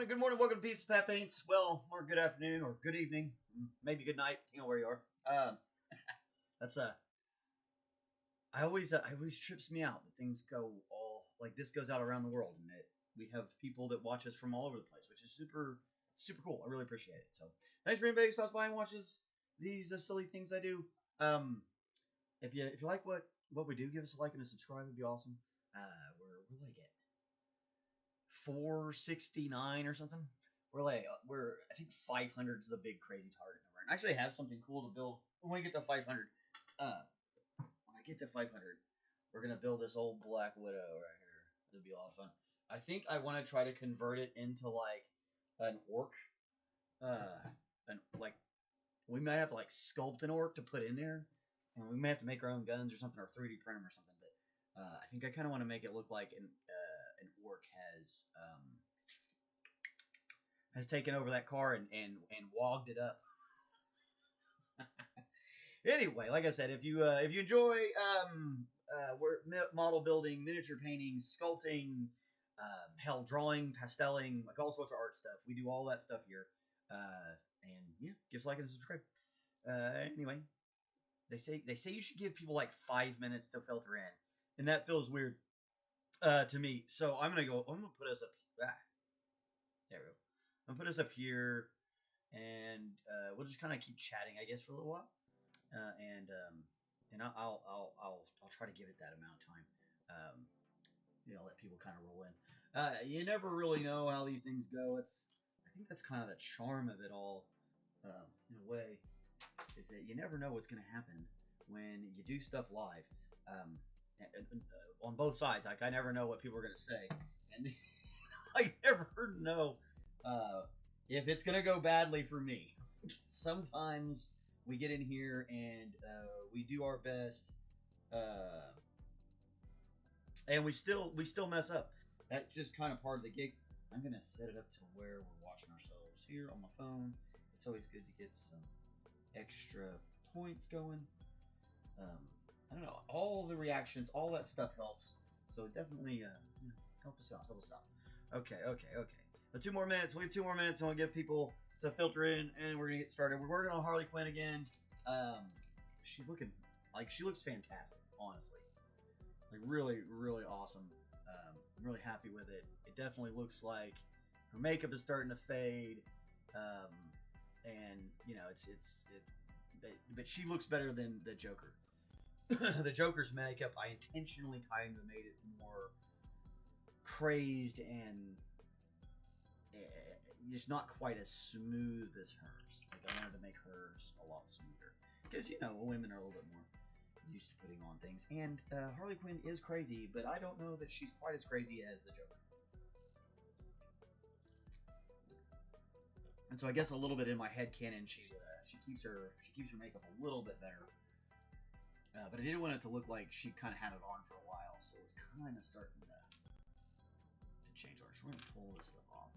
Good morning, welcome to Pieces of Pat Paints. Well, or good afternoon, or good evening, maybe good night, you know where you are. That's I always trips me out that things go all like this goes out around the world, and we have people that watch us from all over the place, which is super cool. I really appreciate it. So thanks for anybody who stops by and watches these silly things I do. If you like what we do, give us a like and a subscribe. It'd be awesome. We're like at 469 or something. We're I think 500 is the big crazy target number. And actually, I have something cool to build when we get to 500. When I get to 500, we're gonna build this old Black Widow right here. It'll be a lot of fun. I think I want to try to convert it into like an orc. And like we might have to like sculpt an orc to put in there, and we may have to make our own guns or something, or 3D print them or something. But I think I kind of want to make it look like an orc has taken over that car and wogged it up. Anyway, like I said, if you enjoy model building, miniature painting, sculpting, hell, drawing, pasteling, like all sorts of art stuff, we do all that stuff here. And yeah, give us a like and subscribe. Anyway, they say you should give people like 5 minutes to filter in, and that feels weird to me. So I'm gonna put us up. There we go. I'm gonna put us up here, and we'll just kind of keep chatting, I guess, for a little while. And I'll try to give it that amount of time. Let people kind of roll in. You never really know how these things go. I think that's kind of the charm of it all, in a way, is that you never know what's going to happen when you do stuff live. On both sides, like I never know what people are going to say, and I never know if it's going to go badly for me. Sometimes we get in here and we do our best, and we still mess up. That's just kind of part of the gig. I'm gonna set it up to where we're watching ourselves here on my phone. It's always good to get some extra points going. I don't know, all the reactions, all that stuff helps. So definitely help us out. Okay. So 2 more minutes. We have 2 more minutes, and we'll give people to filter in, and we're gonna get started. We're working on Harley Quinn again. She looks fantastic, honestly. Like really awesome. I'm really happy with it. It definitely looks like her makeup is starting to fade, and but she looks better than the Joker. The Joker's makeup, I intentionally kind of made it more crazed and just not quite as smooth as hers. Like I wanted to make hers a lot smoother because women are a little bit more used to putting on things. And Harley Quinn is crazy, but I don't know that she's quite as crazy as the Joker. And so I guess a little bit in my head canon, she keeps her makeup a little bit better. But I didn't want it to look like she kind of had it on for a while, so it was kind of starting to change ours. So we're gonna pull this stuff off.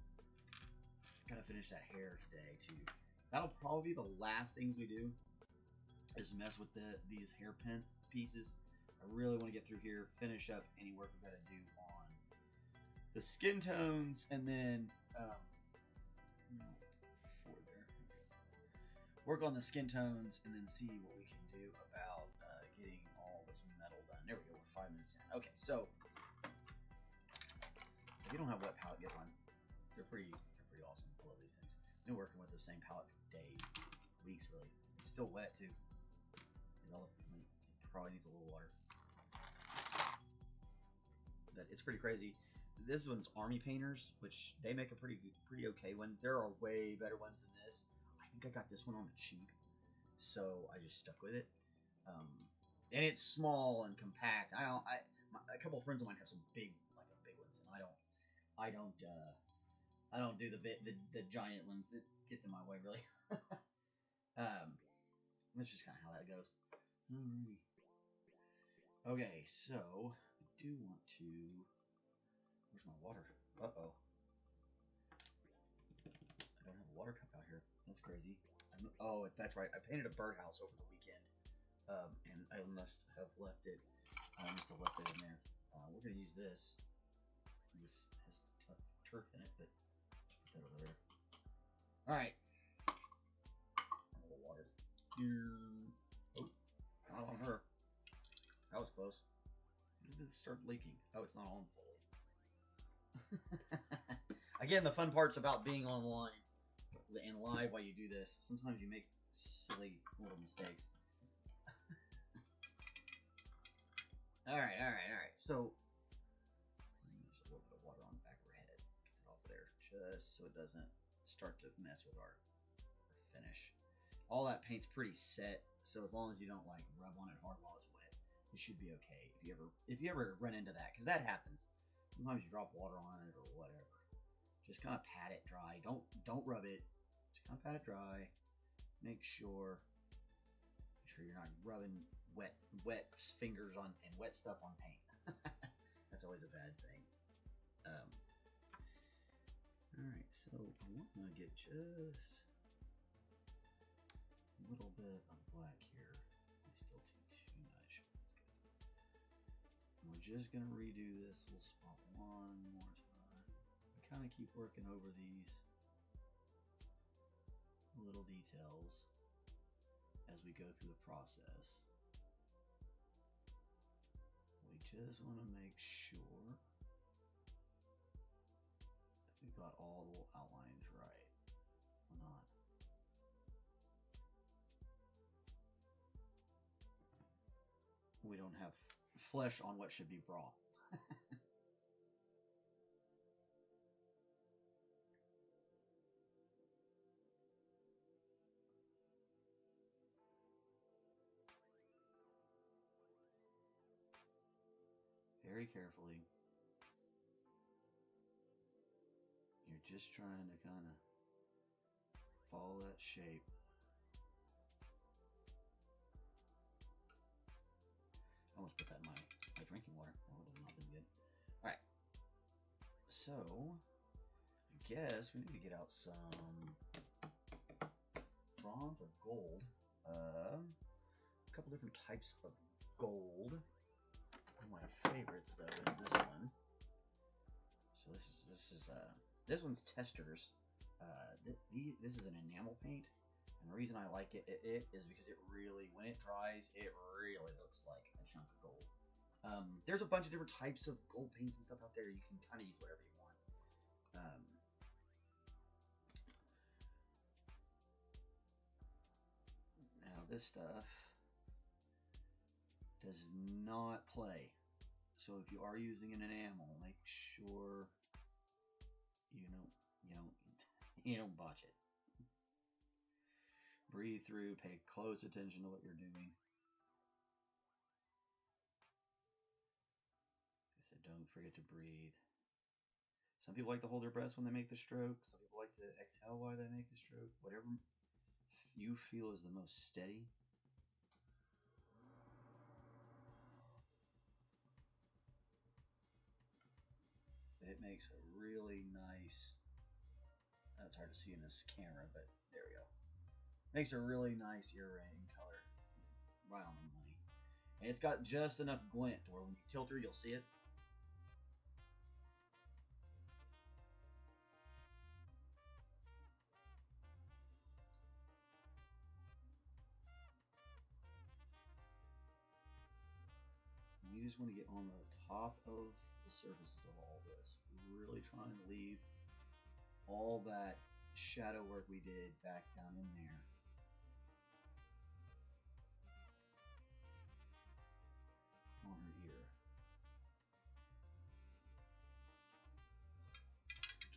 Gotta finish that hair today too. That'll probably be the last things we do, is mess with these hairpin pieces. I really want to get through here, finish up any work we've got to do on the skin tones, and then work on the skin tones, and then see what we can do about getting all this metal done. There we go. We're 5 minutes in. Okay, so if you don't have wet palette, get one. They're pretty awesome. I love these things. I've been working with the same palette for days, weeks, really. It's still wet too. Probably needs a little water. But it's pretty crazy. This one's Army Painters, which they make a pretty okay one. There are way better ones than this. I think I got this one on the cheap, so I just stuck with it. And it's small and compact. A couple of friends of mine have some big ones, and I don't do the giant ones. It gets in my way, really. That's just kind of how that goes. Alrighty. Okay, so I do want to. Where's my water? Uh-oh. I don't have a water cup out here. That's crazy. Oh, that's right. I painted a birdhouse over the weekend, and I must have left it. I must have left it in there. We're gonna use this. This has turf in it, but let's put that over there. All right. A little water. Oh, not on her. That was close. When did it start leaking? Oh, it's not on fully. Again, the fun part's about being online and live while you do this. Sometimes you make silly little mistakes. Alright. So, there's a little bit of water on the back of her head. Get it off there, just so it doesn't start to mess with our finish. All that paint's pretty set, so as long as you don't like rub on it hard while it's wet, it should be okay. If you ever run into that, because that happens. Sometimes you drop water on it or whatever. Just kind of pat it dry. Don't rub it. Just kind of pat it dry. Make sure you're not rubbing wet fingers on and wet stuff on paint. That's always a bad thing. All right, so I want to get just a little bit of black here. I still too much. We're just gonna redo this little spot one more time. I kind of keep working over these little details as we go through the process. We just want to make sure that we got all the little outlines right. Or not. We don't have flesh on what should be raw. Very carefully. You're just trying to kind of follow that shape. I almost put that in my drinking water. That would have not been good. Alright. So, I guess we need to get out some bronze or gold. A couple different types of gold. One of my favorites, though, is this one. So this one's Testers. This is an enamel paint. And the reason I like it is because it really, when it dries, it really looks like a chunk of gold. There's a bunch of different types of gold paints and stuff out there. You can kind of use whatever you want. Now this stuff does not play. So if you are using an enamel, make sure you don't botch it. Breathe through, pay close attention to what you're doing. Like I said, don't forget to breathe. Some people like to hold their breath when they make the stroke. Some people like to exhale while they make the stroke. Whatever you feel is the most steady. It makes a really nice, it's hard to see in this camera, but there we go. Makes a really nice earring color. Right on the money. And it's got just enough glint to where when you tilt her, you'll see it. You just want to get on the top of the surfaces of all this. We're really trying to leave all that shadow work we did back down in there.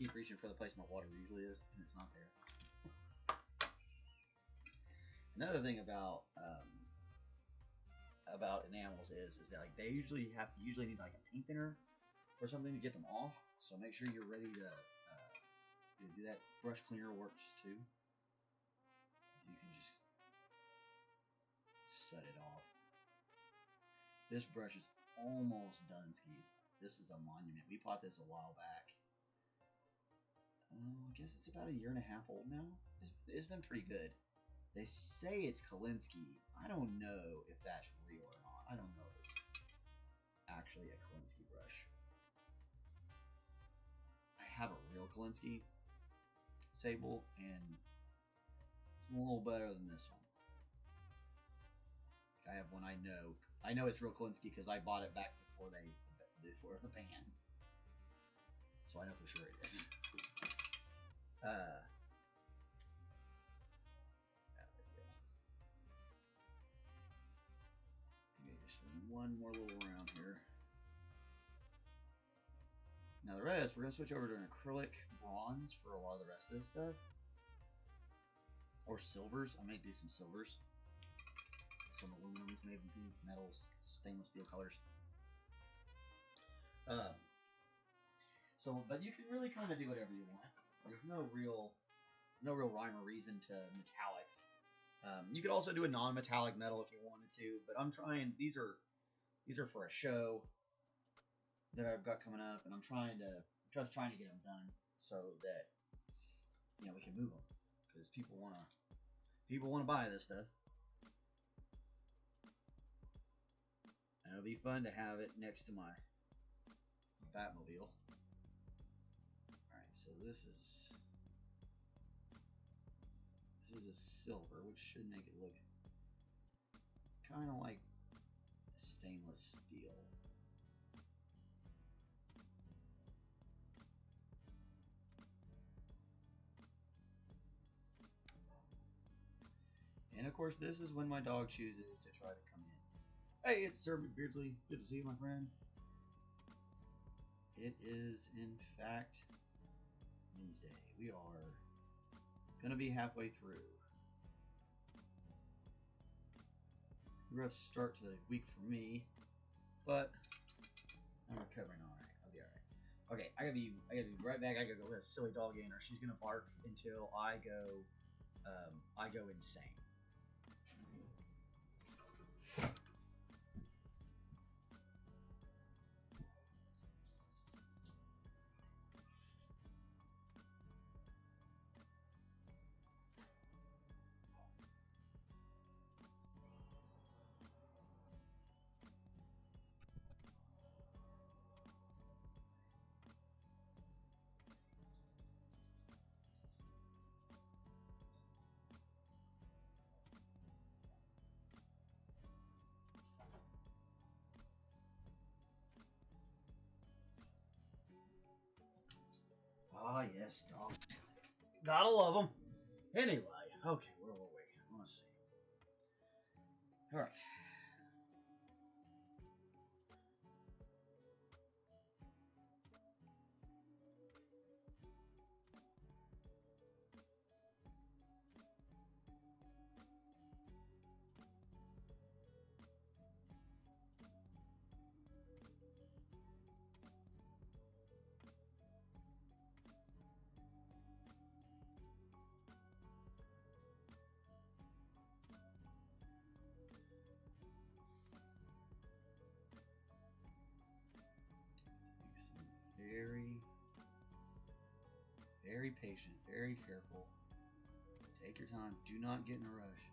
keep reaching for the place my water usually is, and it's not there. Another thing about enamels is that like they usually need like a paint thinner or something to get them off. So make sure you're ready to do that. Brush cleaner works too. You can just set it off. This brush is almost done, skis. This is a monument. We bought this a while back. I guess it's about 1.5 years old now. It's done pretty good. They say it's Kolinsky. I don't know if that's real or not. I don't know if it's actually a Kolinsky brush. I have a real Kolinsky sable, and it's a little better than this one. I have one I know it's real Kolinsky because I bought it back before the ban. So I know for sure it is. Just one more little round here. Now the rest, we're going to switch over to an acrylic bronze for a lot of the rest of this stuff. Or silvers. I may do some silvers. Some aluminum, maybe metals, stainless steel colors. But you can really kind of do whatever you want. There's no real rhyme or reason to metallics. You could also do a non-metallic metal if you wanted to, but I'm trying. These are for a show that I've got coming up, and I'm trying to get them done so that we can move them because people wanna buy this stuff, and it'll be fun to have it next to my Batmobile. All right, so this is a silver, which should make it look kind of like stainless steel. And of course, this is when my dog chooses to try to come in. Hey, it's Sir McBeardsly. Good to see you, my friend. It is, in fact, Wednesday. We are gonna be halfway through. Rough start to the week for me, but I'm recovering all right. I'll be all right. Okay, I gotta be right back. I gotta go let a silly dog in, or she's gonna bark until I go insane. Ah, yes, dogs. Gotta love them. Anyway, okay, where were we? Let's see. All right. Very patient, very careful. Take your time. Do not get in a rush.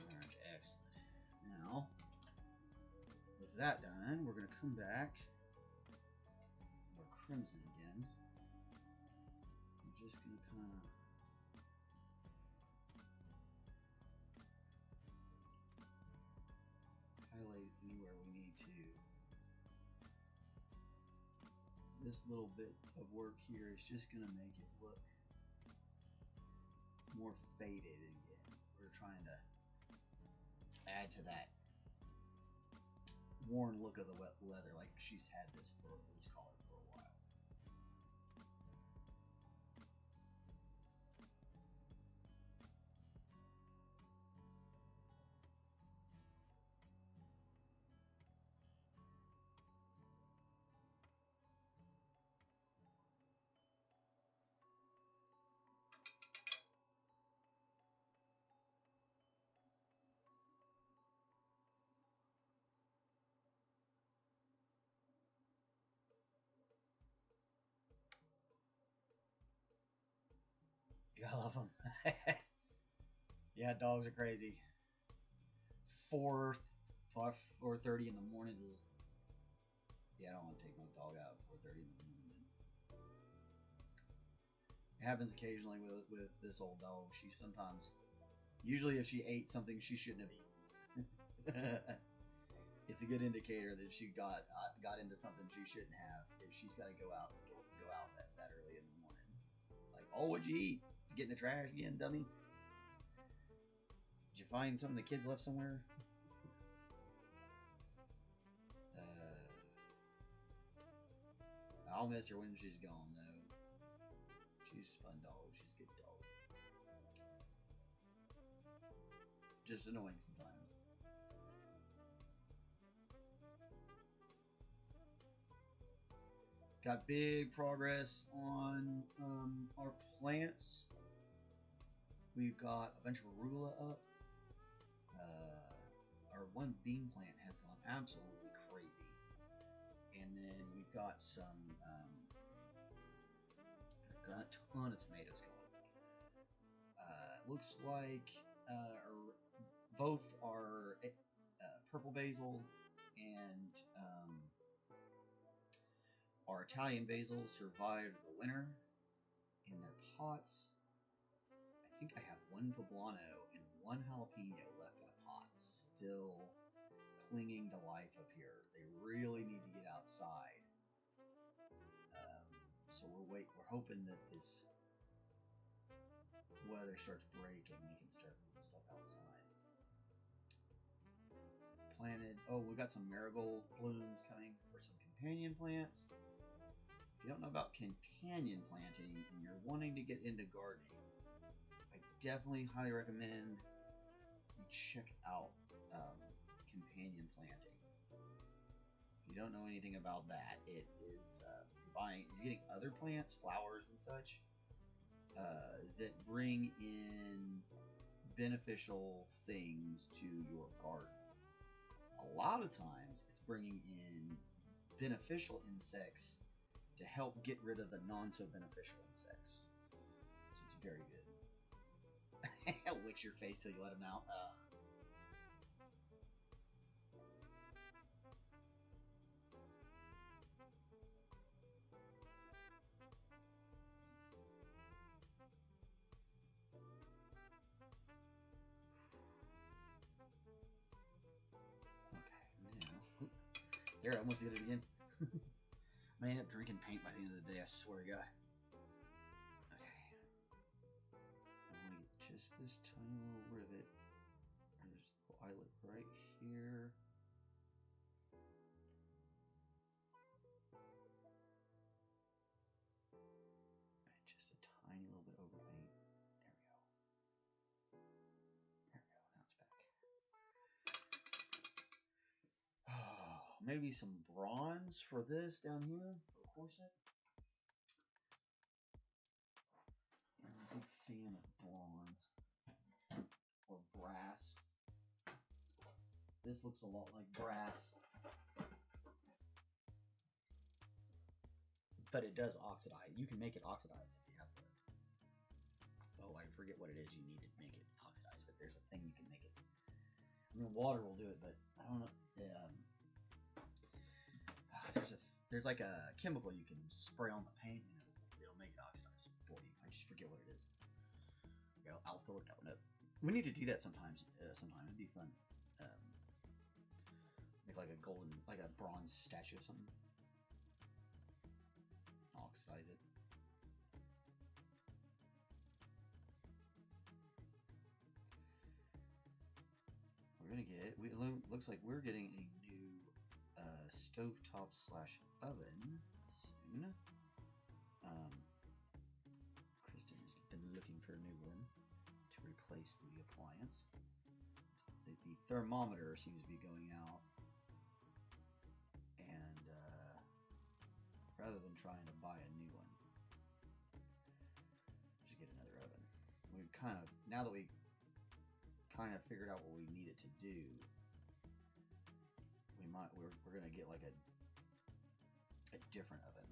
Alright, excellent. Now, with that done, we're going to come back with our crimson again. I'm just going to kind of highlight anywhere we need to. this little bit of work here is just going to make it look more faded again. We're trying to add to that worn look of the wet leather, like she's had this color for a while. You gotta love them. Yeah, dogs are crazy. 4:30 in the morning. Yeah, I don't want to take my dog out at 4:30 in the morning. It happens occasionally with this old dog. She sometimes, usually if she ate something she shouldn't have eaten, it's a good indicator that she got into something she shouldn't have. If she's got to go out that early in the morning, like, oh, what'd you eat? Did you get in the trash again, dummy? Did you find something the kids left somewhere? I'll miss her when she's gone, though. She's a fun dog. She's a good dog. Just annoying sometimes. Got big progress on our plants. We've got a bunch of arugula up. Our one bean plant has gone absolutely crazy. And then we've got got a ton of tomatoes going. Looks like both our purple basil and our Italian basil survived the winter in their pots. I think I have one poblano and one jalapeno left in a pot, still clinging to life up here. They really need to get outside. So we're hoping that this weather starts breaking and we can start moving stuff outside. We got some marigold blooms coming for some companion plants. If you don't know about companion planting and you're wanting to get into gardening, I definitely highly recommend you check out companion planting. If you don't know anything about that, it is you're getting other plants, flowers and such, that bring in beneficial things to your garden. A lot of times it's bringing in beneficial insects to help get rid of the non-so-beneficial insects. So it's very good. Licks your face till you let them out. There, I almost did it again. I may end up drinking paint by the end of the day, I swear to God. Okay. I'm going to get just this tiny little rivet. And there's a little eyelet right here. And just a tiny little bit over paint. There we go. There we go. Now it's back. Maybe some bronze for this down here for the corset. I'm a big fan of bronze or brass. This looks a lot like brass, but it does oxidize. You can make it oxidize if you have to. Oh, I forget what it is you need to make it oxidize, but there's a thing you can make it. I mean, water will do it, but I don't know. There's like a chemical you can spray on the paint and it'll make it oxidize for you. I just forget what it is. Okay, I'll have to look that one up. We need to do that sometimes. Sometime it'd be fun. Make like a bronze statue or something. oxidize it. We're gonna get. Looks like we're getting a new stovetop / oven soon. Kristen's been looking for a new one to replace the appliance. The thermometer seems to be going out, and rather than trying to buy a new one, just get another oven. We've now that we kind of figured out what we need it to do, we're gonna get like a different oven,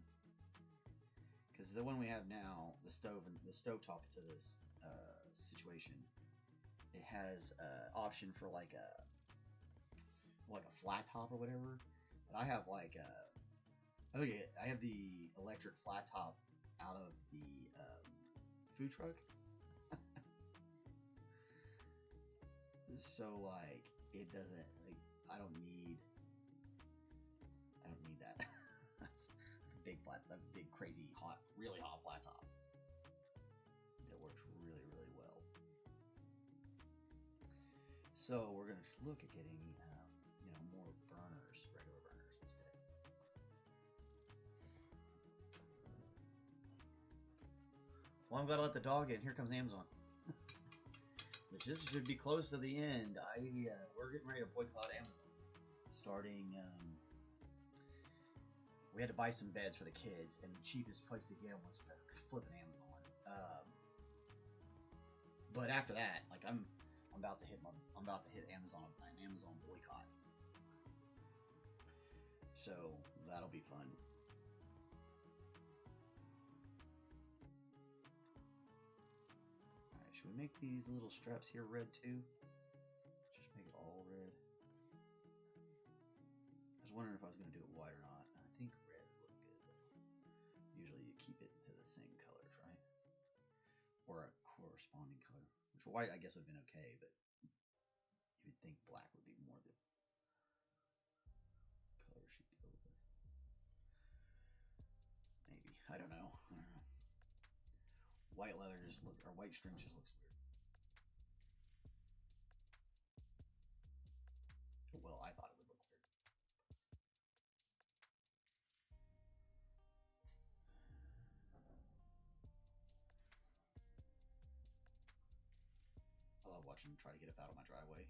because the one we have now, the stovetop to this situation, it has option for like a flat top or whatever. But I have like I have the electric flat top out of the food truck. So like it doesn't, like, I don't need that. That's a big crazy hot, really hot flat top that works really, really well. So we're gonna look at getting more burners, regular burners instead. Well, I'm glad to let the dog in. Here comes Amazon. This should be close to the end. We're getting ready to boycott Amazon. Starting, we had to buy some beds for the kids, and the cheapest place to get them was flipping Amazon. But after that, like I'm about to hit Amazon, an Amazon boycott. So that'll be fun. Should we make these little straps here red too? Just make it all red. I was wondering if I was going to do it white or not. I think red would look good though. Usually you keep it to the same colors, right? Or a corresponding color. Which white I guess would have been okay, but you would think black would be more the color she'd go with. Maybe. I don't know. White leather just looks, or white strings just looks weird. Well, I thought it would look weird. I love watching him try to get up out of my driveway.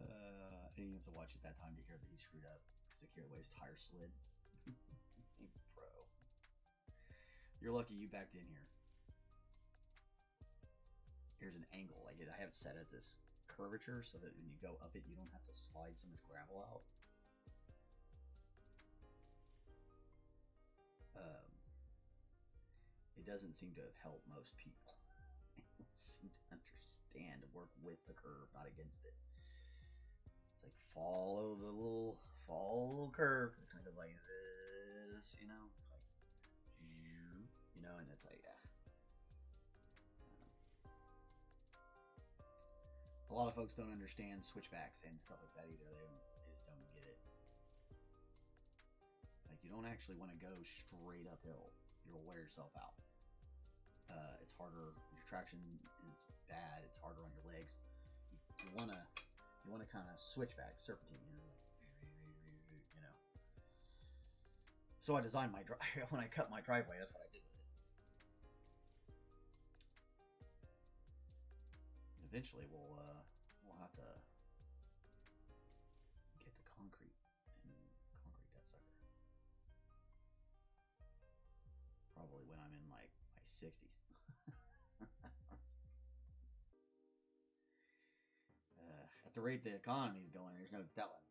I didn't even have to watch it that time to hear that he screwed up, because I hear the way his tire slid. Bro. You're lucky you backed in here. Here's an angle. Like I have it set at this curvature so that when you go up it, you don't have to slide so much gravel out. It doesn't seem to have helped most people. They don't seem to understand to work with the curve, not against it. It's like follow the little curve, kind of like this, you know. And it's like, a lot of folks don't understand switchbacks and stuff like that either. They just don't get it. Like, you don't actually want to go straight uphill. You'll wear yourself out. It's harder. Your traction is bad. It's harder on your legs. You want to kind of switch back, serpentine, you know. So I designed my when I cut my driveway, that's what I did with it. Eventually, we'll have to get the concrete and concrete that sucker. Probably when I'm in like my 60s. At the rate the economy's going, there's no telling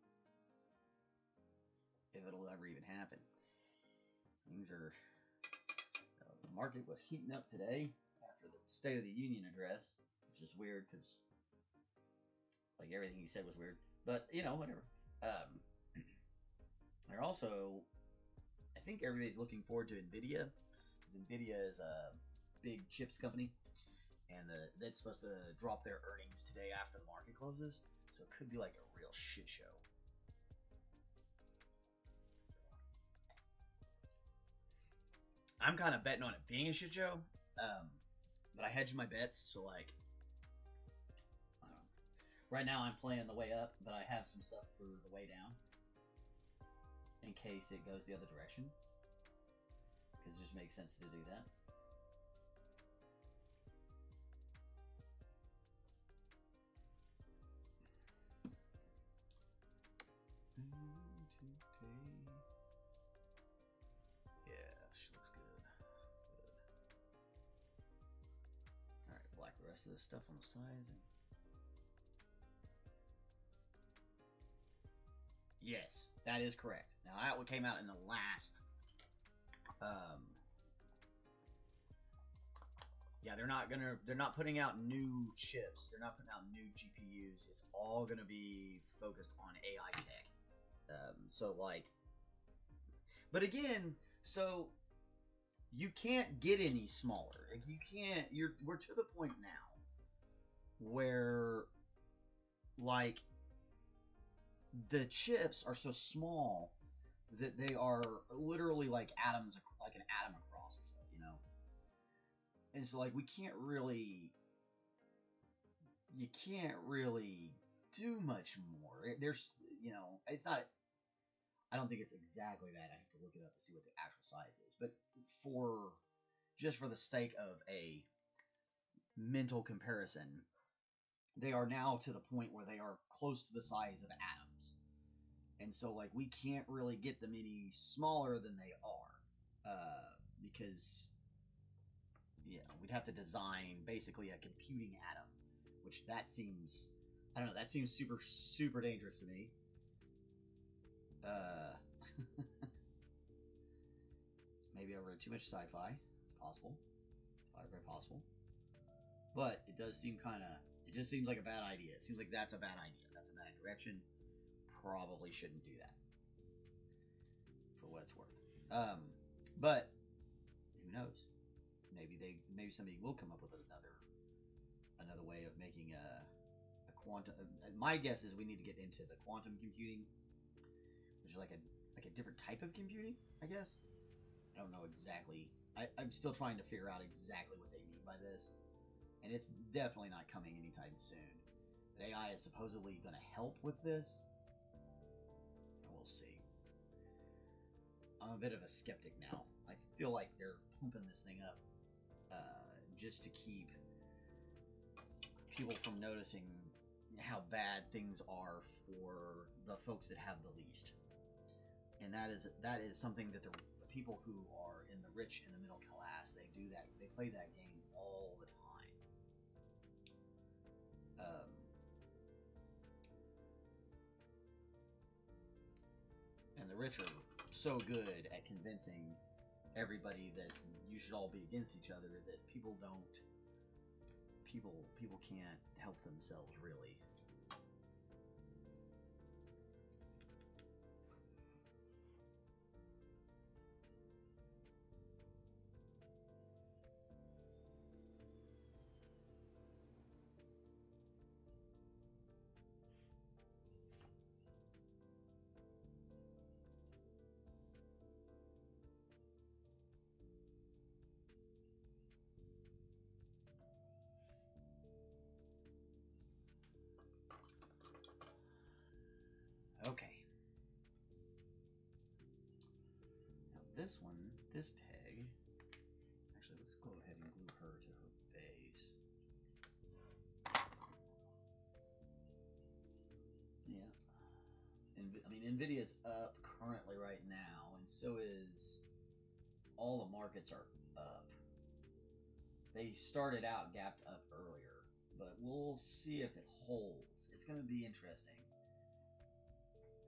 if it'll ever even happen. Things are. The market was heating up today after the State of the Union address. Which is weird because, like, everything he said was weird. But, you know, whatever. They're also, I think everybody's looking forward to NVIDIA. Because NVIDIA is a big chips company. And that's supposed to drop their earnings today after the market closes. So it could be like a real shit show. I'm kind of betting on it being a shit show, but I hedged my bets. So like, right now I'm playing the way up, but I have some stuff for the way down in case it goes the other direction, because it just makes sense to do that. Of this stuff on the sides. Yes, that is correct. Now that one came out in the last. Yeah, they're not putting out new chips. They're not putting out new GPUs. It's all gonna be focused on AI tech. So like, but again, so you can't get any smaller. Like you can't. We're to the point now where like the chips are so small that they are literally like atoms, like an atom across and stuff, you know. And so like you can't really do much more. There's, you know, it's not. I don't think it's exactly that. I have to look it up to see what the actual size is. But just for the sake of a mental comparison, they are now to the point where they are close to the size of atoms. And so, like, we can't really get them any smaller than they are. Because, you know, we'd have to design basically a computing atom. Which that seems, I don't know, that seems super, super dangerous to me. Maybe I read too much sci-fi. It's possible. Very possible. But it does seem it just seems like a bad idea. It seems like that's a bad idea. That's a bad direction. Probably shouldn't do that. For what it's worth. But who knows? Maybe somebody will come up with another way of making a quantum. My guess is we need to get into the quantum computing, which is like a different type of computing, I guess. I don't know exactly. I'm still trying to figure out exactly what they mean by this. And it's definitely not coming anytime soon. But AI is supposedly going to help with this. We'll see. I'm a bit of a skeptic now. I feel like they're pumping this thing up just to keep people from noticing how bad things are for the folks that have the least. And that is something that the people who are in the rich and the middle class, they do that. They play that game all the time. And the rich are so good at convincing everybody that you should all be against each other that people can't help themselves really. Okay. Now this peg, actually let's go ahead and glue her to her base. Yeah. And I mean, NVIDIA's up currently right now, and so is all the markets are up. They started out gapped up earlier, but we'll see if it holds. It's going to be interesting.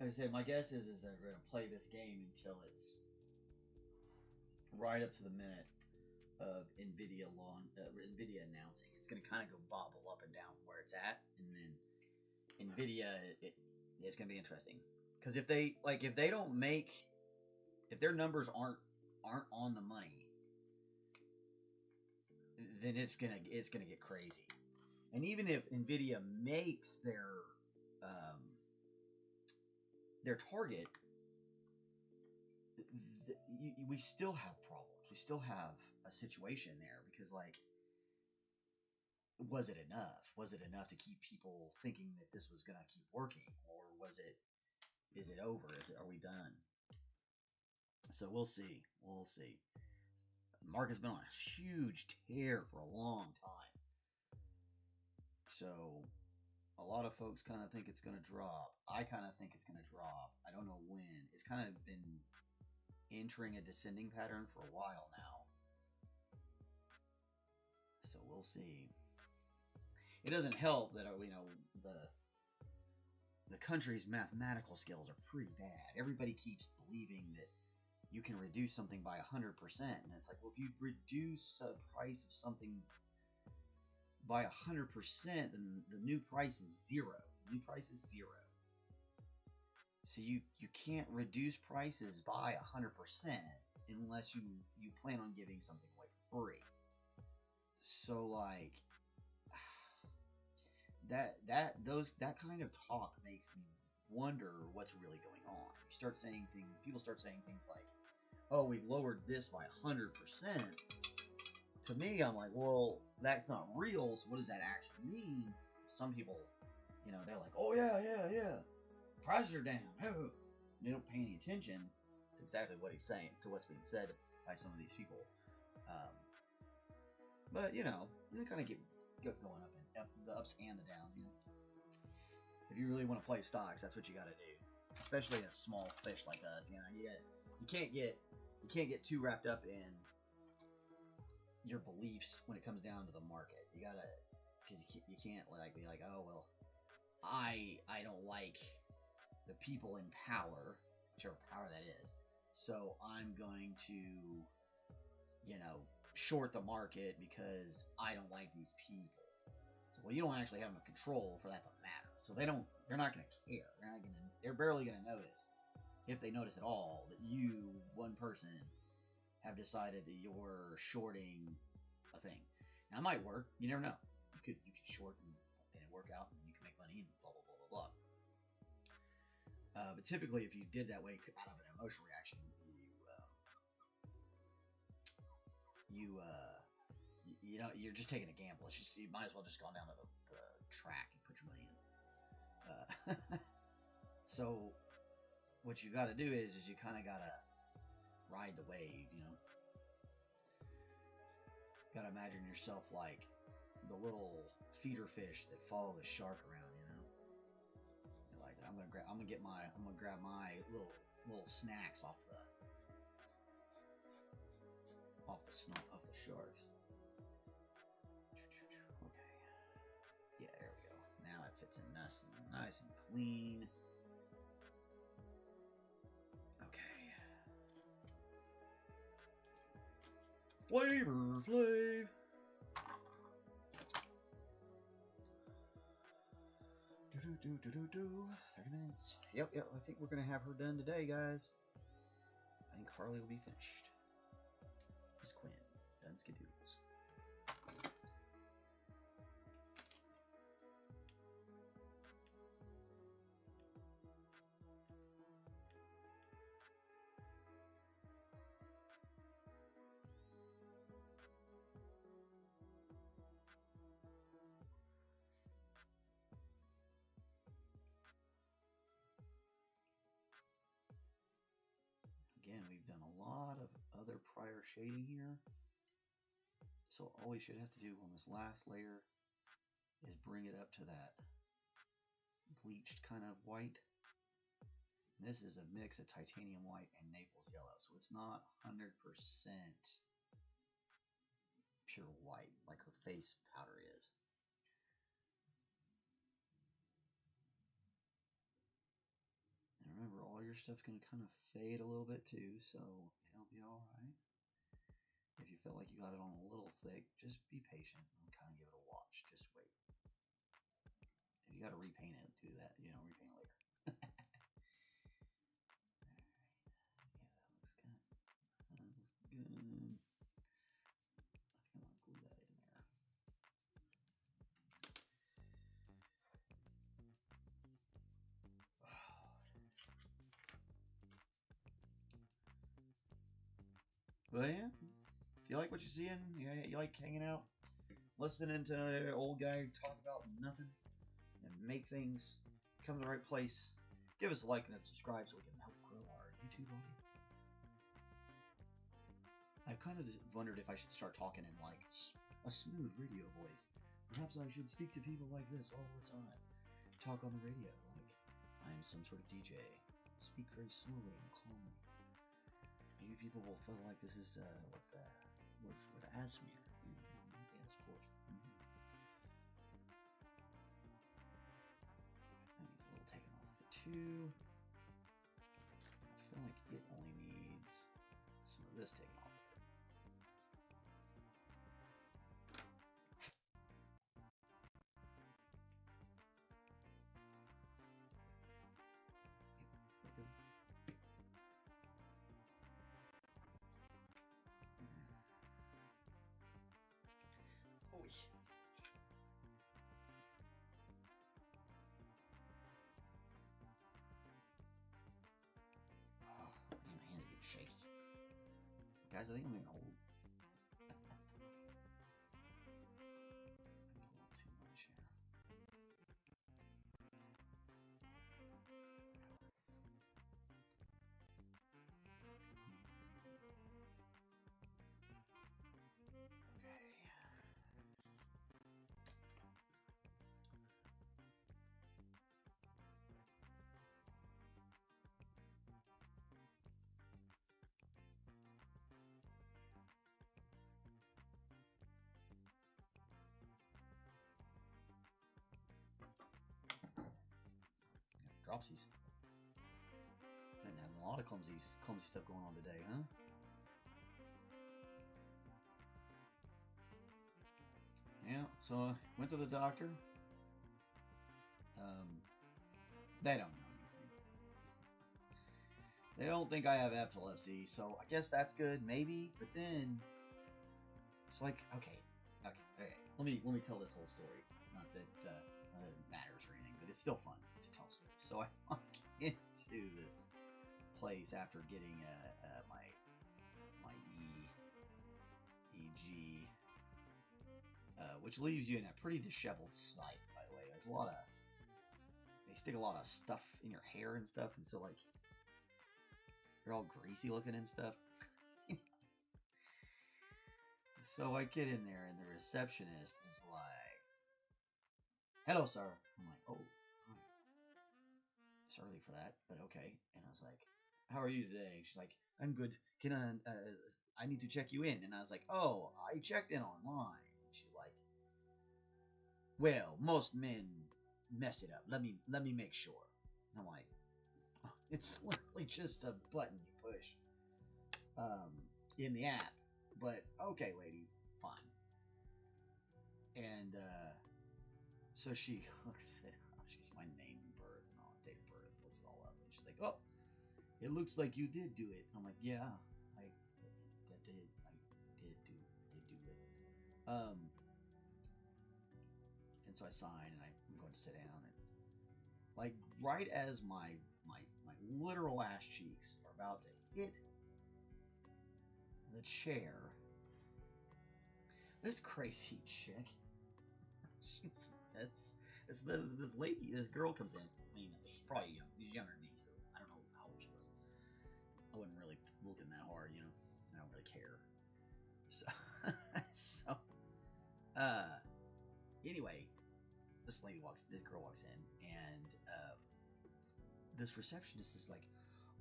Like I said, my guess is that we're going to play this game until it's right up to the minute of NVIDIA announcing. It's going to kind of go bobble up and down where it's at, and then NVIDIA, it's going to be interesting. Because if their numbers aren't on the money, then it's gonna get crazy. And even if NVIDIA makes their target, we still have problems. we still have a situation there because, like, was it enough? Was it enough to keep people thinking that this was going to keep working, or is it over? Are we done? So we'll see. We'll see. The market's been on a huge tear for a long time. So a lot of folks kind of think it's going to drop. I kind of think it's going to drop. I don't know when. It's kind of been entering a descending pattern for a while now. So we'll see. It doesn't help that the country's mathematical skills are pretty bad. Everybody keeps believing that you can reduce something by 100%, and it's like, well, if you reduce a price of something by 100%, then the new price is zero. The new price is zero. So you can't reduce prices by 100% unless you plan on giving something away for free. So like that kind of talk makes me wonder what's really going on. People start saying things like, "Oh, we've lowered this by 100%." To me, I'm like, well, that's not real. So what does that actually mean? Some people, they're like, "Oh yeah, prices are down." They don't pay any attention to exactly what he's saying, to what's being said by some of these people. But you kind of get going up the ups and the downs. If you really want to play stocks, that's what you got to do. Especially a small fish like us. You can't get too wrapped up in your beliefs when it comes down to the market. You gotta, because you can't like be like, oh well, I don't like the people in power, whichever power that is. So I'm going to, short the market because I don't like these people. So, well, you don't actually have enough control for that to matter. So they're not going to care. They're barely going to notice, if they notice at all, that you, one person, have decided that you're shorting a thing. Now, it might work. You never know. You could short and it work out, and you can make money and blah blah blah blah blah. But typically, if you did that way out of an emotional reaction, you're just taking a gamble. It's just, you might as well just go down to the track and put your money in. So what you got to do is you kind of got to ride the wave, Got to imagine yourself like the little feeder fish that follow the shark around, You're like, I'm gonna grab my little snacks off the sharks. Okay. Yeah, there we go. Now it fits in nice and clean. Okay. Flavor Flav. 30 minutes. Yep. I think we're gonna have her done today, guys. I think Harley will be finished. Miss Quinn, done skidoodles. Again, we've done a lot of other prior shading here. So all we should have to do on this last layer is bring it up to that bleached kind of white. And this is a mix of titanium white and Naples yellow. So it's not 100% pure white like her face powder is. And remember, all your stuff's going to kind of fade a little bit too, so it'll be all right. If you feel like you got it on a little thick, just be patient and kind of give it a watch. Just wait. If you got to repaint it, do that. Repaint it later. All right. Yeah, that looks good. That looks good. I think I'm going to glue that in there. Well, yeah. If you like what you're seeing, you like hanging out, listening to an old guy talk about nothing, and make things come to the right place, give us a like and a subscribe so we can help grow our YouTube audience. I kind of wondered if I should start talking in like a smooth radio voice. Perhaps I should speak to people like this all the time. Talk on the radio like I'm some sort of DJ. Speak very slowly and calmly. Maybe people will feel like this is, what's that? Word for it? Asmere. Yes, of course. That needs a little taken off of it too. I feel like it only needs some of this taken off of it. Shaky. Guys, I think I'm gonna hold. A little too much here. Dropsies. Been having a lot of clumsy stuff going on today, huh? Yeah, so I went to the doctor. They don't know anything. They don't think I have epilepsy, so I guess that's good, maybe. But then it's like, okay. Let me tell this whole story. Not that it matters or anything, but it's still fun to tell stories. So I walk into this place after getting my EEG, which leaves you in a pretty disheveled state. By the way, there's a lot of they stick a lot of stuff in your hair and stuff, and so like you're all greasy looking and stuff. So I get in there, and the receptionist is like, "Hello, sir." I'm like, "Oh, hi. It's early for that, but okay." And I was like, "How are you today?" She's like, "I'm good. Can I need to check you in." And I was like, "Oh, I checked in online." And she's like, "Well, most men mess it up. Let me make sure." And I'm like, oh, "It's literally just a button you push in the app. But okay, lady, fine." And so she looks at she's my name and birth and all, date of birth, looks it all up, and she's like, "Oh, it looks like you did do it." I'm like, "Yeah, I did do it." And so I sign, and I'm going to sit down, and like right as my literal ass cheeks are about to hit the chair, this crazy chick, this lady, this girl comes in. I mean, she's probably young. She's younger than me, so I don't know how old she was. I wasn't really looking that hard, you know. I don't really care. So, anyway, this girl walks in, and this receptionist is like,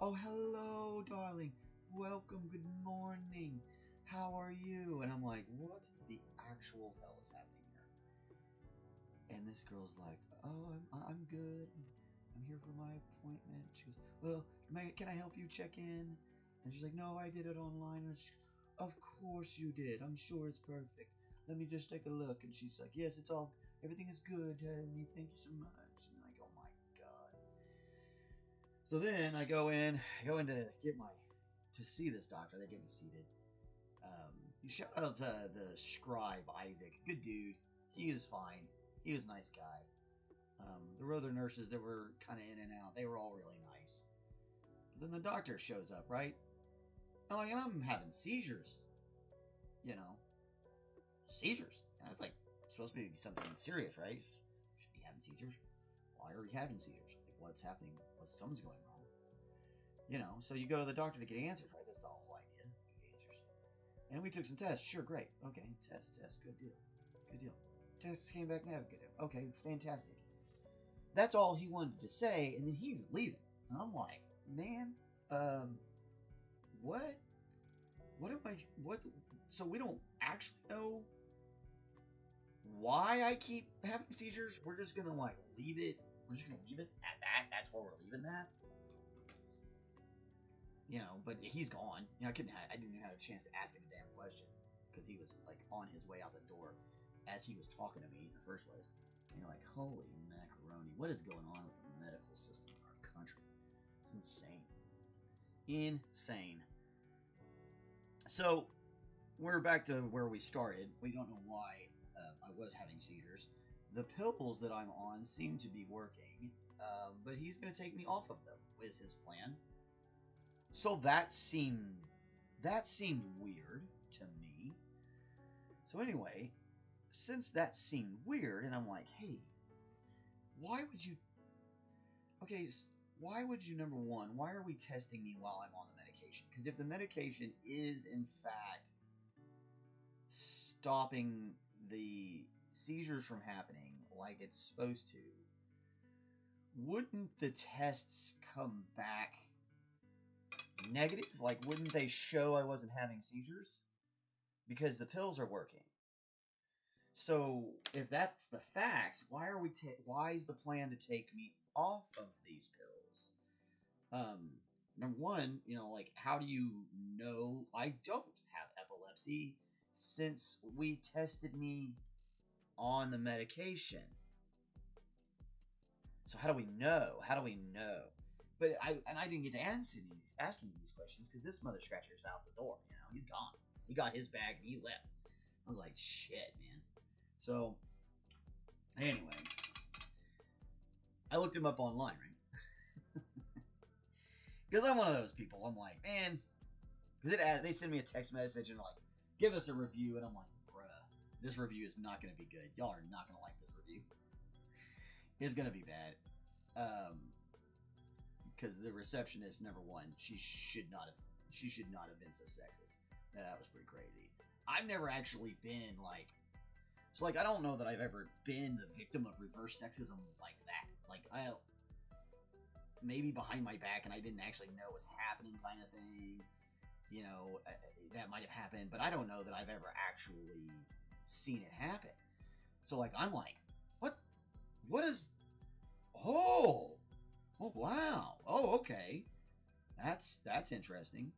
"Oh, hello, darling. Welcome. Good morning. How are you?" And I'm like, "What the actual hell is happening here?" And this girl's like, "Oh, I'm good. I'm here for my appointment." She goes, "Well, can I help you check in?" And she's like, "No, I did it online." And she, "Of course you did. I'm sure it's perfect. Let me just take a look." And she's like, "Yes, everything is good, honey. Thank you so much." And I'm like, "Oh my god." So then I go in to to see this doctor. They get me seated. Shout out to the scribe, Isaac. Good dude. He was fine. He was a nice guy. There were other nurses that were kind of in and out. They were all really nice. But then the doctor shows up, right? And I'm having seizures. you know, seizures. And it's like, it's supposed to be something serious, right? Should be having seizures. Why are you having seizures? Like, what's happening? Something's going wrong. You know, so you go to the doctor to get answers, right? That's the whole idea. Get answers. And we took some tests. Sure, great. Okay, test. Good deal. Good deal. Tests came back negative. Okay, fantastic. That's all he wanted to say, and then he's leaving. And I'm like, man, what? What? So we don't actually know why I keep having seizures? We're just gonna, like, leave it. We're just gonna leave it at that. That's where we're leaving that. You know, but he's gone. You know, I didn't even have a chance to ask him a damn question because he was, like, on his way out the door as he was talking to me in the first place. And you're like, holy macaroni, what is going on with the medical system in our country? It's insane. Insane. So, we're back to where we started. We don't know why I was having seizures. The pills that I'm on seem to be working, but he's going to take me off of them, is his plan. So that seemed weird to me. So anyway, since that seemed weird, and I'm like, hey, why would you, number one, why are we testing me while I'm on the medication? Because if the medication is, in fact, stopping the seizures from happening like it's supposed to, wouldn't the tests come back negative? Like, wouldn't they show I wasn't having seizures? Because the pills are working. So, if that's the facts, why is the plan to take me off of these pills? Number one, you know, like, how do you know I don't have epilepsy since we tested me on the medication? So how do we know? But I didn't get to asking these questions because this mother scratcher's out the door. You know, he's gone. He got his bag and he left. I was like, shit, man. So, anyway, I looked him up online, right? Because I'm one of those people. I'm like, man, because they send me a text message and like, give us a review, and I'm like, bruh, this review is not going to be good. Y'all are not going to like this review. It's going to be bad. Because the receptionist, number one, she should not have been so sexist. That was pretty crazy. I've never actually been like, so like, I don't know that I've ever been the victim of reverse sexism like that. Like, maybe behind my back and I didn't actually know what's happening kind of thing. You know, that might have happened, but I don't know that I've ever actually seen it happen. So like, I'm like, what is, oh wow, oh okay, that's interesting.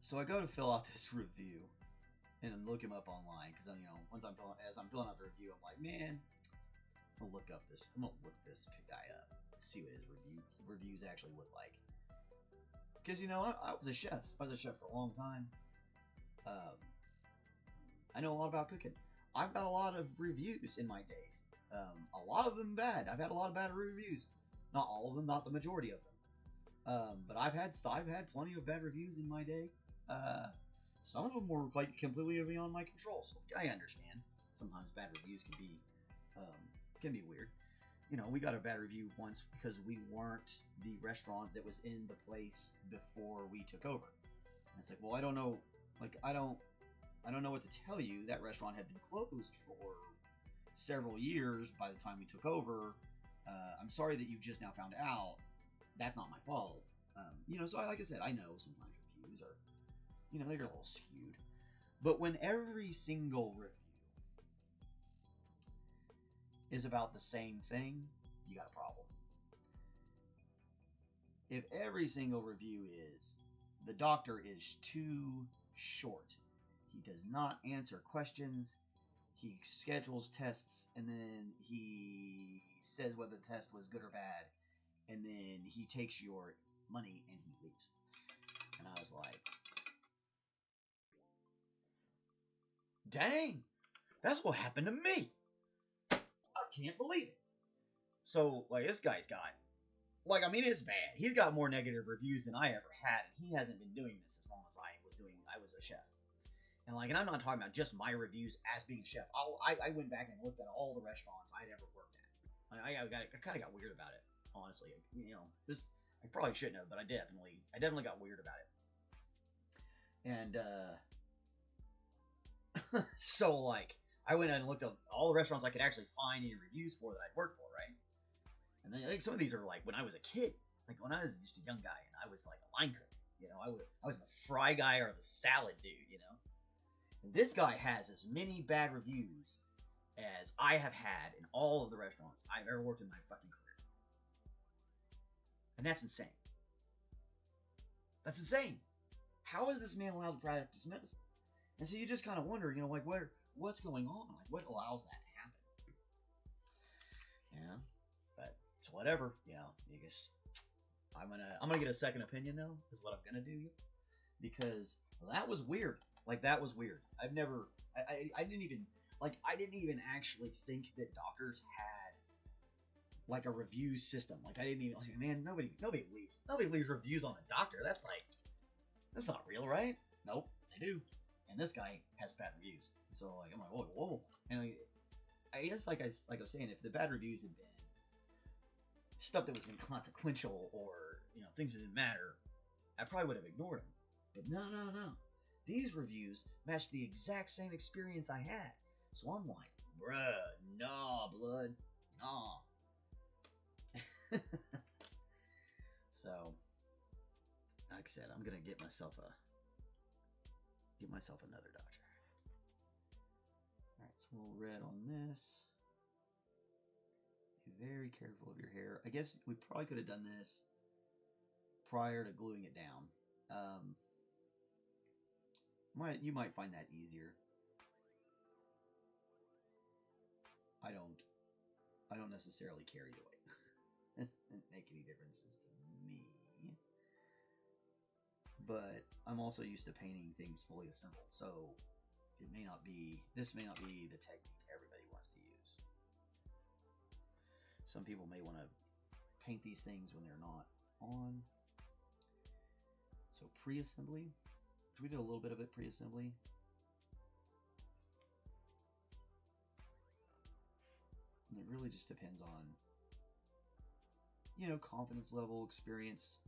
So I go to fill out this review and look him up online because, you know, as I'm filling out the review, I'm like, man, I'm gonna look this guy up, see what his reviews actually look like. Because, you know, I was a chef. I was a chef for a long time. I know a lot about cooking. I've got a lot of reviews in my days. A lot of them bad. I've had a lot of bad reviews. Not all of them, not the majority of them. But I've had plenty of bad reviews in my day. Some of them were like completely beyond my control. So I understand. Sometimes bad reviews can be weird. You know, we got a bad review once because we weren't the restaurant that was in the place before we took over. And it's like, well, I don't know. Like, I don't know what to tell you. That restaurant had been closed for several years by the time we took over. I'm sorry that you just now found out. That's not my fault. You know, so like I said, I know sometimes reviews are, you know, they're a little skewed. But when every single review is about the same thing, you got a problem. If every single review is, the doctor is too short, he does not answer questions, he schedules tests, and then he says whether the test was good or bad, and then he takes your money and he leaves. And I was like, dang, that's what happened to me. I can't believe it. So, like, this guy's got, like, I mean, it's bad. He's got more negative reviews than I ever had, and he hasn't been doing this as long as I was I was a chef. And like, and I'm not talking about just my reviews as being a chef. I went back and looked at all the restaurants I'd ever worked at. I kind of got weird about it, honestly. You know, this I probably shouldn't have, but I definitely got weird about it. And so like, I went and looked at all the restaurants I could actually find any reviews for that I'd worked for, right? And then like some of these are like when I was a kid, like when I was just a young guy and I was like a line cook. You know, I was the fry guy or the salad dude. You know, and this guy has as many bad reviews as I have had in all of the restaurants I've ever worked in my fucking career, and that's insane. That's insane. How is this man allowed to practice medicine? And so you just kind of wonder, you know, like what's going on? Like what allows that to happen? Yeah, but it's whatever. You know, you just I'm gonna get a second opinion though, is what I'm gonna do, because that was weird. Like that was weird. I didn't even actually think that doctors had like a review system. Like I didn't even like, man, nobody leaves reviews on a doctor. That's not real, right? Nope, they do. And this guy has bad reviews. So like I'm like, whoa. And I guess like I was saying, if the bad reviews had been stuff that was inconsequential or, you know, things that didn't matter, I probably would have ignored them. But no. These reviews match the exact same experience I had. So I'm like, bruh, nah, blood, nah. So, like I said, I'm gonna get myself another doctor. All right, so a little red on this. Be very careful of your hair. I guess we probably could have done this prior to gluing it down. You might find that easier. I don't necessarily care either way. It doesn't make any differences to me. But I'm also used to painting things fully assembled, so this may not be the technique everybody wants to use. Some people may want to paint these things when they're not on. So pre-assembly, we did a little bit of it pre-assembly. And it really just depends on, you know, confidence level, experience,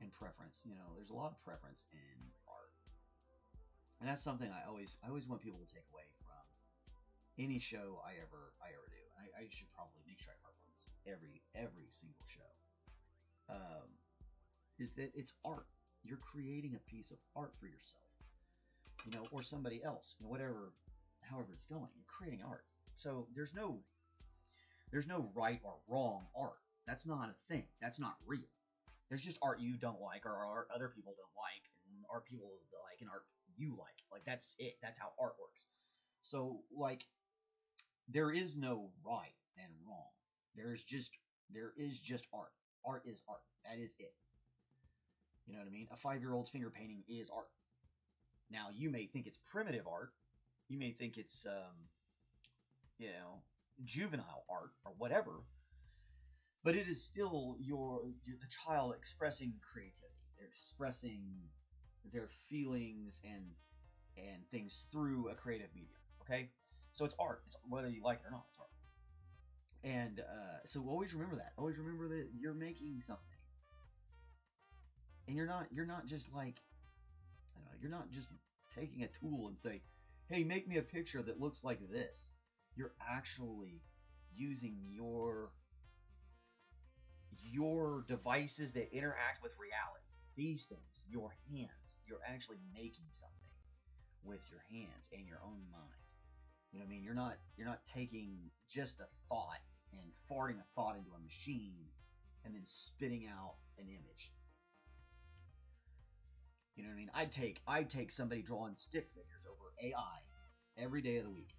and preference. You know, there's a lot of preference in art, and that's something I always want people to take away from any show I ever do. I should probably make sure I harp on this every single show. Is that it's art. You're creating a piece of art for yourself, you know, or somebody else, you know, however it's going. You're creating art. So there's no right or wrong art. That's not a thing. That's not real. There's just art you don't like, or art other people don't like, and art people like, and art you like. Like that's it. That's how art works. So like, there is no right and wrong. There is just art. Art is art. That is it. You know what I mean? A 5-year-old's finger painting is art. Now you may think it's primitive art. You may think it's you know, juvenile art or whatever, but it is still the child expressing creativity. They're expressing their feelings and things through a creative medium. Okay, so it's art. It's whether you like it or not. It's art. And so always remember that. Always remember that you're making something, and you're not just like, I don't know, you're not just taking a tool and say, hey, make me a picture that looks like this. You're actually using your devices that interact with reality. These things, your hands. You're actually making something with your hands and your own mind. You know what I mean? You're not taking just a thought and farting a thought into a machine and then spitting out an image. You know what I mean? I'd take somebody drawing stick figures over AI every day of the week.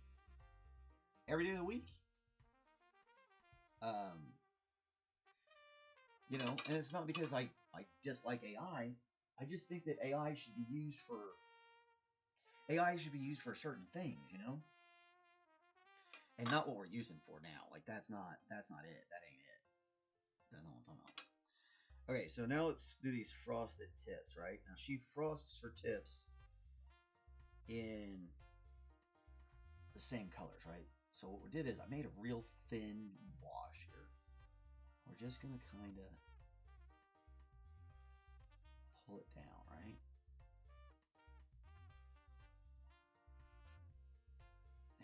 Every day of the week. You know, and it's not because I dislike AI. I just think that AI should be used for certain things, you know? And not what we're using for now. Like that's not it. That ain't it. That's not what I'm talking Okay, so now let's do these frosted tips, right? Now she frosts her tips in the same colors, right? So what we did is I made a real thin wash here. We're just gonna kind of pull it down, right?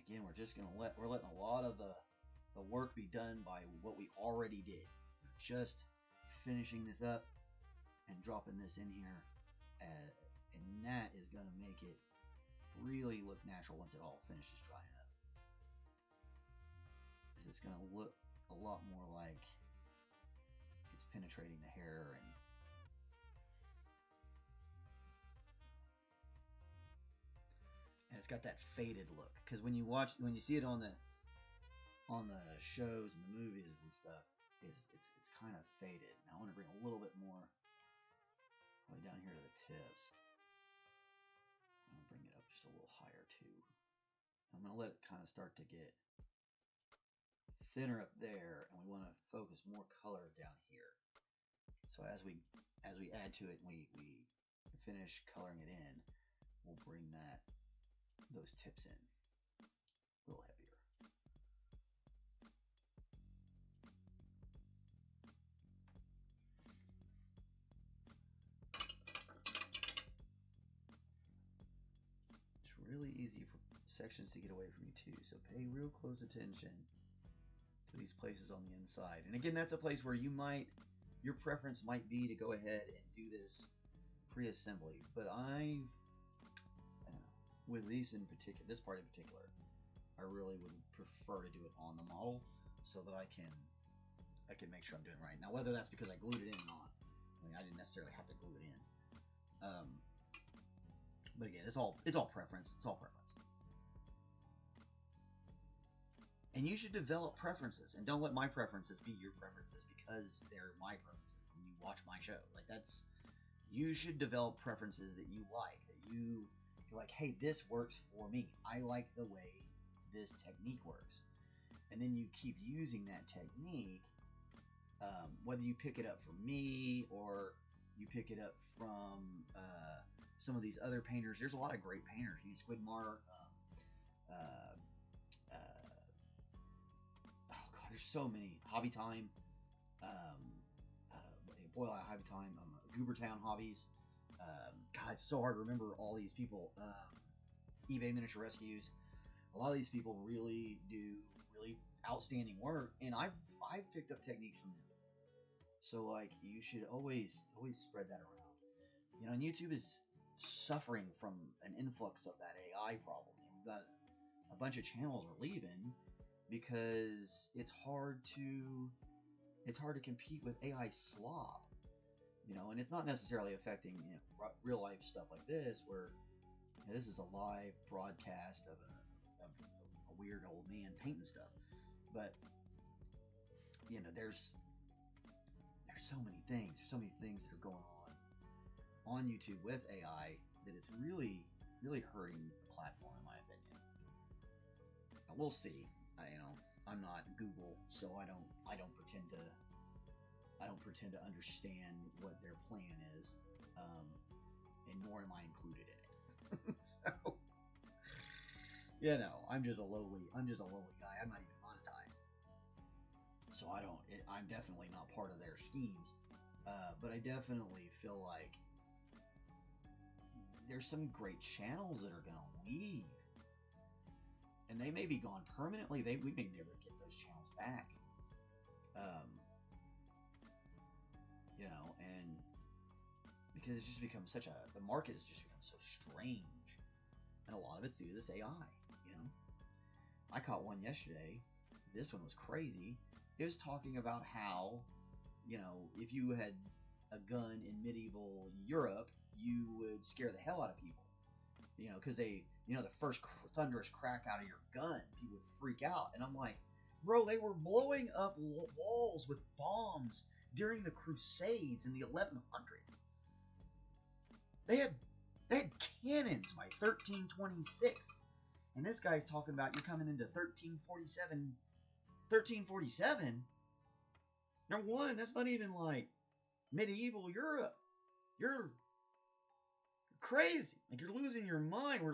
Again, we're letting a lot of the work be done by what we already did. Just finishing this up and dropping this in here, and that is gonna make it really look natural once it all finishes drying up. Because it's gonna look a lot more like it's penetrating the hair, and it's got that faded look. Because when you see it on the shows and the movies and stuff, it's kind of faded. Now I want to bring a little bit more way down here to the tips. I'm gonna bring it up just a little higher too. I'm gonna let it kind of start to get thinner up there, and we want to focus more color down here. So as we add to it, and we finish coloring it in, we'll bring those tips in a little heavier. It's really easy for sections to get away from you too, so pay real close attention to these places on the inside. And again, that's a place where your preference might be to go ahead and do this pre-assembly, but with these in particular, this part in particular, I really would prefer to do it on the model so that I can make sure I'm doing it right. Now, whether that's because I glued it in or not, I mean, I didn't necessarily have to glue it in. But again, it's all preference. It's all preference. And you should develop preferences, and don't let my preferences be your preferences because they're my preferences. When you watch my show, you should develop preferences that you like, that you're like, hey, this works for me. I like the way this technique works. And then you keep using that technique, whether you pick it up from me or you pick it up from some of these other painters. There's a lot of great painters. You Squidmar, oh god, there's so many. Hobby Time, Boyle Hobby Time, Goobertown Hobbies. God, it's so hard to remember all these people. eBay Miniature Rescues. A lot of these people really do really outstanding work, and I've picked up techniques from them. So you should always spread that around. And YouTube is suffering from an influx of that AI problem. We've got a bunch of channels are leaving because it's hard to compete with AI slop. And it's not necessarily affecting real life stuff like this, where this is a live broadcast of a weird old man painting stuff. But there's so many things that are going on YouTube with AI that it's really hurting the platform, in my opinion. Now, we'll see. I'm not Google, so I don't pretend to understand what their plan is, and nor am I included in it. So, I'm just a lowly guy. I'm not even monetized, so I'm definitely not part of their schemes. But I definitely feel like there's some great channels that are gonna leave, and they may be gone permanently. We may never get those channels back. And because it's just become the market has just become so strange, and a lot of it's due to this AI. I caught one yesterday. This one was crazy. It was talking about how, if you had a gun in medieval Europe, you would scare the hell out of people. Because the first thunderous crack out of your gun, people would freak out. And I'm like, bro, they were blowing up walls with bombs during the Crusades in the 1100s. They had cannons by 1326. And this guy's talking about you're coming into 1347. 1347? Number one, that's not even medieval Europe. You're crazy. Like, you're losing your mind. We're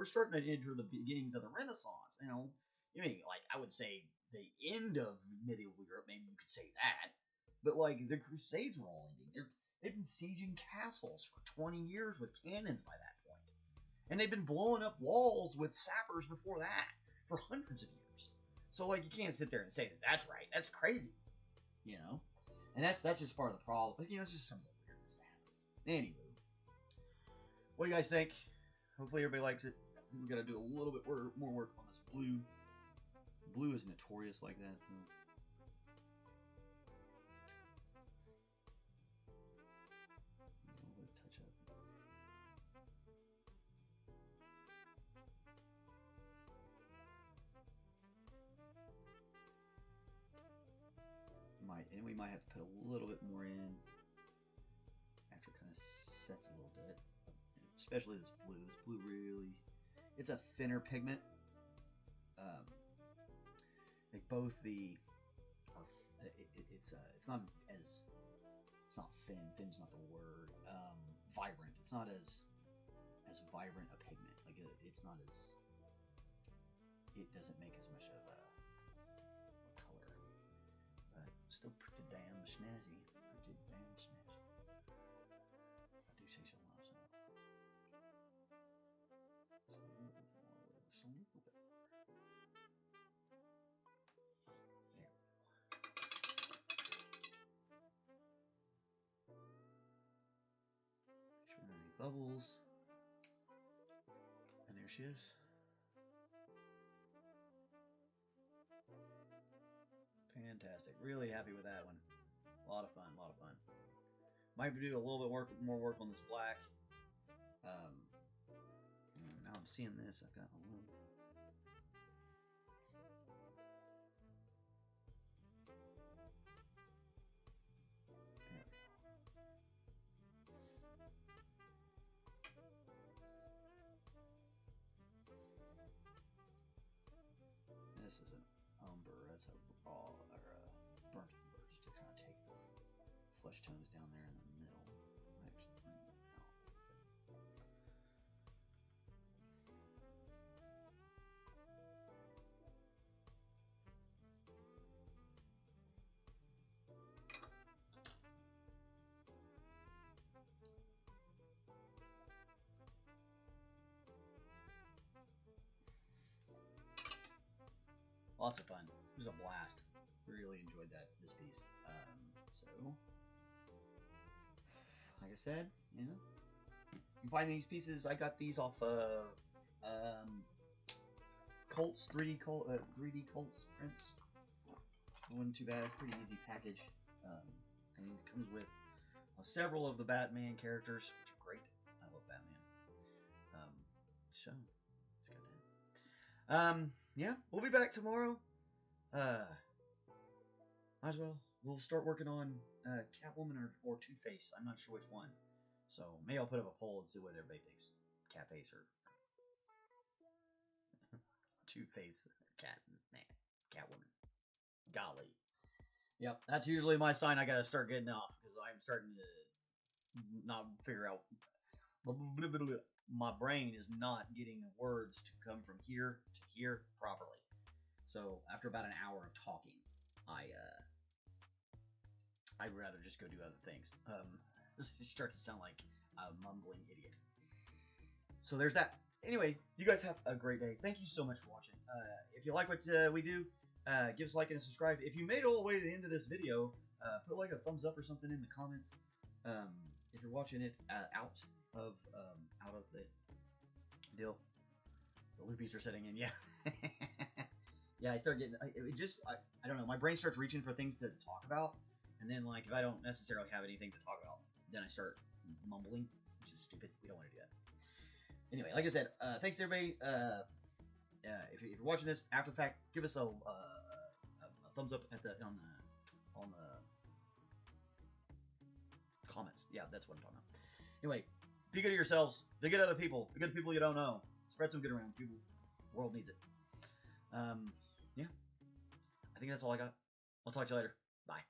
starting to enter the beginnings of the Renaissance. You know, I mean, like, I would say the end of medieval Europe. Maybe you could say that, but like the Crusades were all ending. They've been sieging castles for 20 years with cannons by that point, and they've been blowing up walls with sappers before that for hundreds of years. So like, you can't sit there and say that that's right. That's crazy, you know. And that's just part of the problem. But, you know, it's just something weirdness to happen. Anyway, what do you guys think? Hopefully everybody likes it. I think we got to do a little bit more work on this blue. Blue is notorious like that. A little bit of touch up. We might have to put a little bit more in after it kind of sets a little bit. Especially this blue. This blue really, it's a thinner pigment. Like both it's not thin. Thin's not the word. Vibrant. It's not as vibrant a pigment. Like it's not as. It doesn't make as much of a color, but still pretty damn snazzy. Pretty damn snazzy. I do say so myself. Just a little bit. There. Any bubbles. And there she is. Fantastic. Really happy with that one. A lot of fun. A lot of fun. Might do a little bit more work on this black. Now I'm seeing this. I've got a little. This is an umber. That's a raw or a burnt umber, just to kind of take the flesh tones down there in the middle. Actually, bring it out a little bit. Lots of fun. It was a blast. Really enjoyed this piece. So, like I said, you know, you can find these pieces. I got these off Colts 3D Colts prints. It wasn't too bad. It's a pretty easy package. And it comes with several of the Batman characters, which are great. I love Batman. So, it's got that. Yeah, we'll be back tomorrow. Might as well. We'll start working on Catwoman or Two-Face. I'm not sure which one. So maybe I'll put up a poll and see what everybody thinks. Catface or Two-Face, Catwoman. Golly. Yep, that's usually my sign I gotta start getting off because I'm starting to not figure out. My brain is not getting the words to come from here to here properly. So after about an hour of talking, I'd rather just go do other things. It starts to sound like a mumbling idiot. So there's that. Anyway, you guys have a great day. Thank you so much for watching. If you like what we do, give us a like and a subscribe. If you made it all the way to the end of this video, put like a thumbs up or something in the comments. If you're watching it out of the deal, the loopies are setting in. Yeah, yeah. I start getting. I don't know. My brain starts reaching for things to talk about, and then like if I don't necessarily have anything to talk about, then I start mumbling, which is stupid. We don't want to do that. Anyway, like I said, thanks everybody. If you're watching this after the fact, give us a thumbs up at on the comments. Yeah, that's what I'm talking about. Anyway, be good to yourselves. Be good to other people. Be good to people you don't know. Spread some good around. People, the world needs it. Yeah, I think that's all I got. I'll talk to you later. Bye.